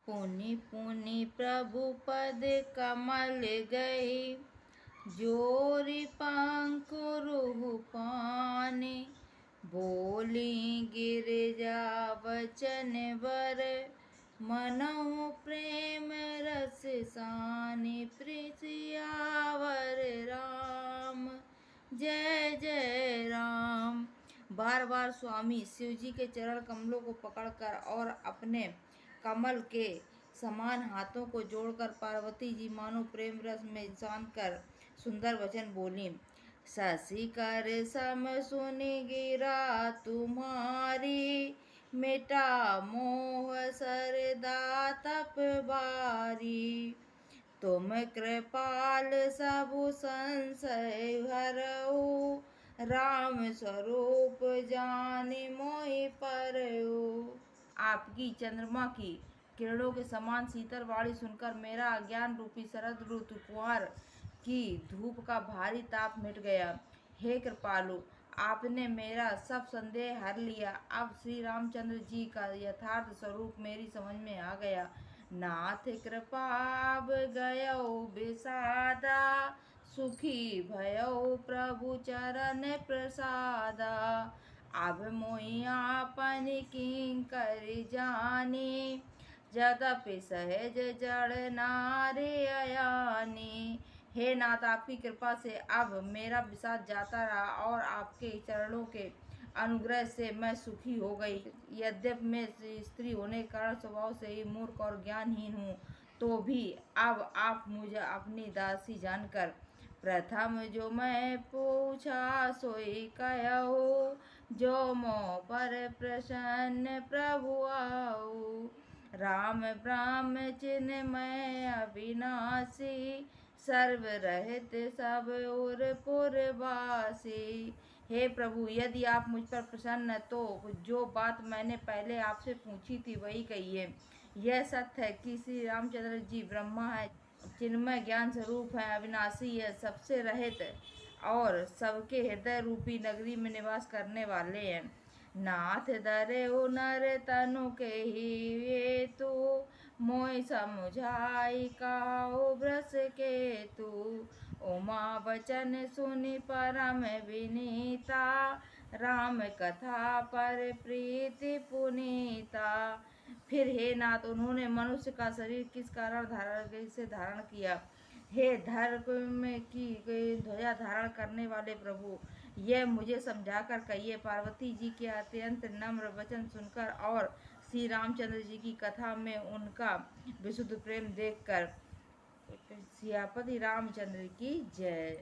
पुनि पुनि प्रभु पद कमल गए, जोरि पंखुरु पाने। बोली गिरिजा वचन वर, मनहु प्रेम रस सानि। सियावर राम जय जय राम। बार बार स्वामी शिव जी के चरण कमलों को पकड़कर और अपने कमल के समान हाथों को जोड़कर पार्वती जी मानो प्रेम रस में शांत कर सुंदर वचन बोली। शशि कर सम सुनि गिरा तुम्हारी, मिटा मोह सरदा तप बारी। तुम कृपाल सबु संशय हरऊ, राम स्वरूप जानि मोहि परऊ। आपकी चंद्रमा की किरणों के समान शीतल वाणी सुनकर मेरा अज्ञान रूपी शरद ऋतु कुंवर की धूप का भारी ताप मिट गया। हे कृपालु, आपने मेरा सब संदेह हर लिया। अब श्री रामचंद्र जी का यथार्थ स्वरूप मेरी समझ में आ गया। नाथ कृपा अब गयो विषादा, सुखी भयो प्रभु चरण प्रसादा। अब मोहि आपन किंकर जानी, जदपि सहज जड़ नारी अयानी। हे नाथ, आपकी कृपा से अब मेरा विषाद जाता रहा और आपके चरणों के अनुग्रह से मैं सुखी हो गई। यद्यपि मैं स्त्री होने के कारण स्वभाव से ही मूर्ख और ज्ञानहीन हूँ, तो भी अब आप मुझे अपनी दासी जानकर प्रथम जो मैं पूछा सोई कहूँ, जो मोह पर प्रसन्न प्रभु आऊ। राम ब्रह्म चिन्मय अविनाशी, सर्व रहित सब और पुरवासी। हे प्रभु, यदि आप मुझ पर प्रसन्न हैं तो जो बात मैंने पहले आपसे पूछी थी वही कहिए। यह सत्य है कि श्री रामचंद्र जी ब्रह्मा है, चिन्मय ज्ञान स्वरूप है, अविनाशी है, सबसे रहित और सबके हृदय रूपी नगरी में निवास करने वाले हैं। नाथ धरऊ नर तनु के ही हेतु, मोहि समुझाई काहू वृष केतु। उमा वचन सुनि परम विनीता, राम कथा पर प्रीति पुनीता। फिर हे नाथ, उन्होंने मनुष्य का शरीर किस कारण धारण किया। हे धर्म की ध्वजा धारण करने वाले प्रभु, यह मुझे समझाकर कहिए। पार्वती जी के अत्यंत नम्र वचन सुनकर और श्री रामचंद्र जी की कथा में उनका विशुद्ध प्रेम देखकर सियापति रामचंद्र की जय।